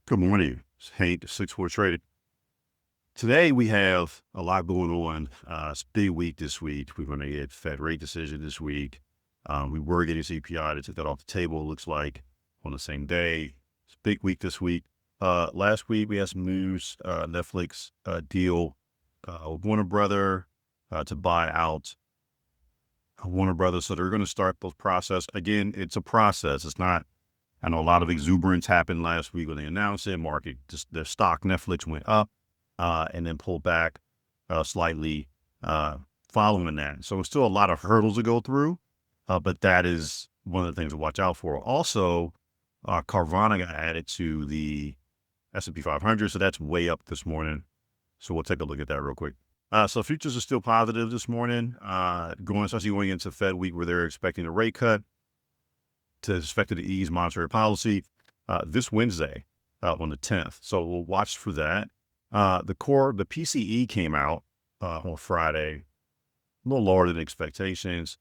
Good morning. It's Hank, SixFourTrading. Today we have a lot going on. It's a big week this week. We're going to get Fed rate decision this week. We were getting CPI. They took that off the table, it looks like, on the same day. It's a big week this week. Last week we had some news, Netflix deal with Warner Brother to buy out Warner Brothers. So they're going to start the process. Again, it's a process. It's not, I know a lot of exuberance happened last week when they announced it. Market, just their stock, Netflix, went up and then pulled back slightly following that. So it's still a lot of hurdles to go through, but that is one of the things to watch out for. Also, Carvana got added to the S&P 500, so that's way up this morning. So we'll take a look at that real quick. So futures are still positive this morning, especially going into Fed week where they're expecting a rate cut to expected to ease monetary policy this Wednesday on the 10th. So we'll watch for that. The PCE came out on Friday, a little lower than expectations,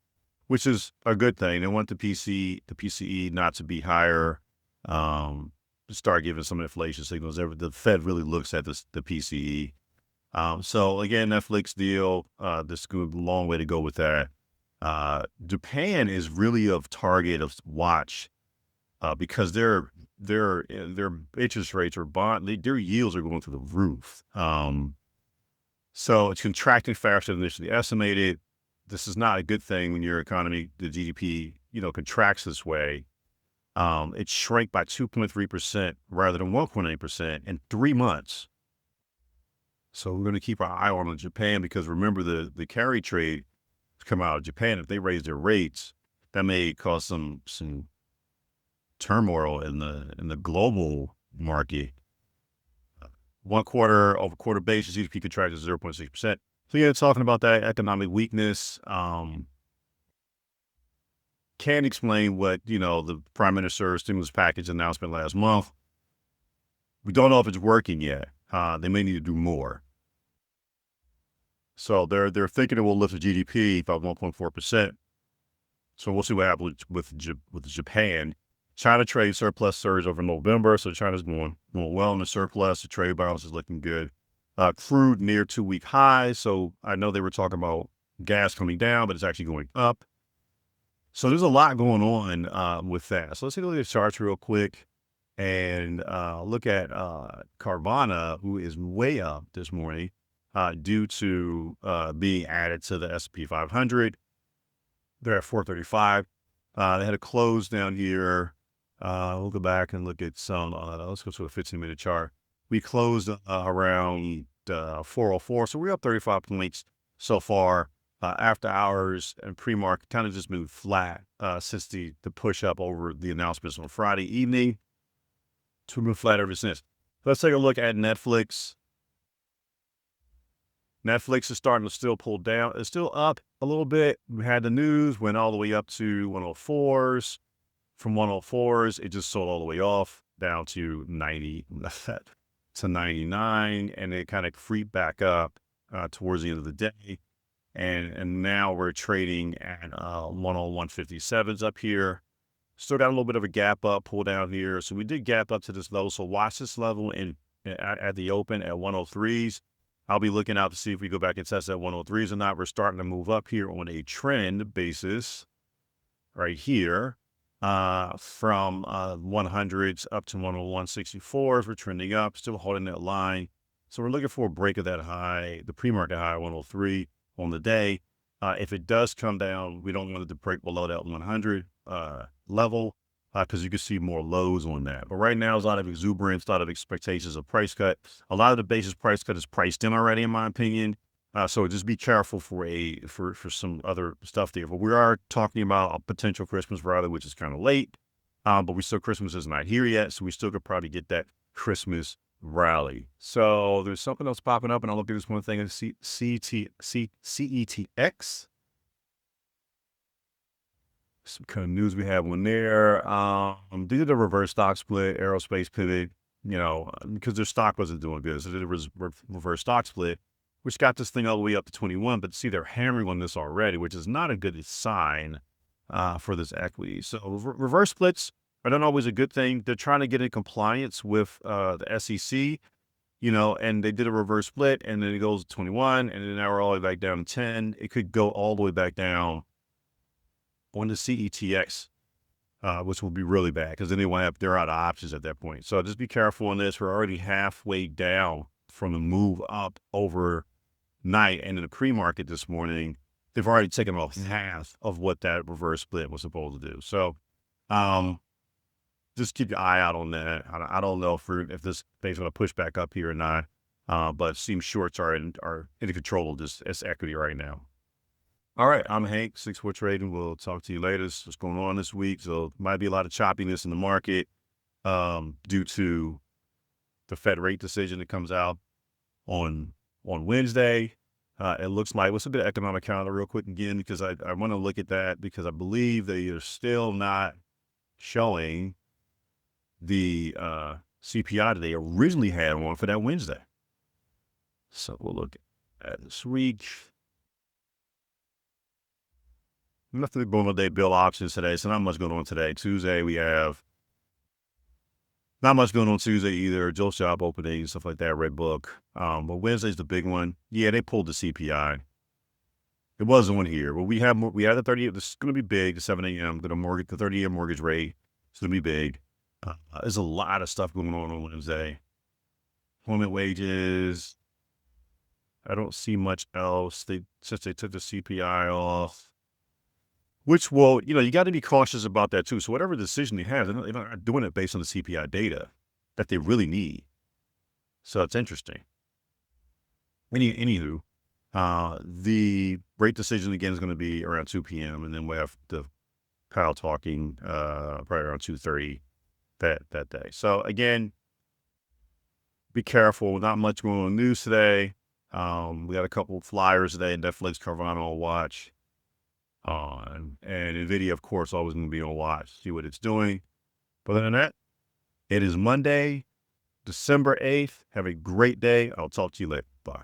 which is a good thing. They want the PCE not to be higher, to start giving some inflation signals. The Fed really looks at the PCE. So again, Netflix deal, this is a long way to go with that. Japan is really of target of watch because their interest rates or their yields are going through the roof. So it's contracting faster than initially estimated. This is not a good thing when your economy, the GDP, contracts this way. It shrank by 2.3% rather than 1.8% in 3 months. So we're going to keep our eye on Japan because remember the carry trade come out of Japan. If they raise their rates, that may cause some turmoil in the global market. 1 quarter over quarter basis, GDP contracted 0.6%. So yeah, talking about that economic weakness, can't explain what the Prime Minister's stimulus package announcement last month. We don't know if it's working yet. They may need to do more. So they're thinking it will lift the GDP by 1.4%. So we'll see what happens with Japan. China trade surplus surge over November, so China's going well in the surplus. The trade balance is looking good. Crude near 2-week highs. So I know they were talking about gas coming down, but it's actually going up. So there's a lot going on with that. So let's take a look at the charts real quick and look at Carvana, who is way up this morning. Due to being added to the S&P 500. They're at 435. They had a close down here. We'll go back and look at some. Let's go to a 15-minute chart. We closed around 404, so we're up 35 points so far. After hours and pre-market kind of just moved flat since the push up over the announcements on Friday evening. To move flat ever since. Let's take a look at Netflix. Netflix is starting to still pull down. It's still up a little bit. We had the news, went all the way up to 104s. From 104s, it just sold all the way off down to 90 to 99, and it kind of creeped back up towards the end of the day. And now we're trading at 101.57s up here. Still got a little bit of a gap up, pull down here. So we did gap up to this level. So watch this level at the open at 103s. I'll be looking out to see if we go back and test that 103s or not. We're starting to move up here on a trend basis right here from 100s up to 101.64s. We're trending up, still holding that line. So we're looking for a break of that high, the pre-market high 103 on the day. If it does come down, we don't want it to break below that 100 level. Because you can see more lows on that. But right now, there's a lot of exuberance, a lot of expectations of price cut. A lot of the basis price cut is priced in already, in my opinion. So just be careful for some other stuff there. But we are talking about a potential Christmas rally, which is kind of late. But Christmas is not here yet, so we still could probably get that Christmas rally. So there's something else popping up, and I'll look at this one thing, CETX. Some kind of news we have on there. They did a reverse stock split, aerospace pivot, because their stock wasn't doing good. So they did a reverse stock split, which got this thing all the way up to 21. But see, they're hammering on this already, which is not a good sign for this equity. So reverse splits are not always a good thing. They're trying to get in compliance with the SEC, and they did a reverse split, and then it goes to 21, and then now we're all the way back down to 10. It could go all the way back down on the CETX, which will be really bad because then they're out of options at that point. So just be careful on this. We're already halfway down from the move up overnight, and in the pre-market this morning, they've already taken off half of what that reverse split was supposed to do. So just keep your eye out on that. I don't know if this thing's going to push back up here or not, but it seems shorts are in control of this equity right now. All right, I'm Hank, SixFourTrading. We'll talk to you later. What's going on this week? So might be a lot of choppiness in the market due to the Fed rate decision that comes out on Wednesday. It looks like, what's a bit of economic calendar real quick again, because I want to look at that because I believe they are still not showing the CPI that they originally had on for that Wednesday. So we'll look at this week. Nothing going on today. Bill options today, so not much going on today. Tuesday, we have not much going on Tuesday either. Joe's job opening, stuff like that, Red Book. But Wednesday's the big one. Yeah, they pulled the CPI. It wasn't one here. But we have the 30. This is going to be big. The 7 a.m. The 30-year mortgage rate. It's going to be big. There's a lot of stuff going on Wednesday. Employment wages. I don't see much else. Since they took the CPI off. Which will, you got to be cautious about that too. So whatever decision they have, they're not doing it based on the CPI data that they really need. So it's interesting. Anywho, the rate decision again is going to be around 2 p.m. and then we have the Powell talking probably around 2:30 that day. So again, be careful. Not much going on in the news today. We got a couple of flyers today. Netflix, Carvana on watch. And NVIDIA, of course, always going to be on watch, see what it's doing. But other than that, it is Monday, December 8th. Have a great day. I'll talk to you later. Bye.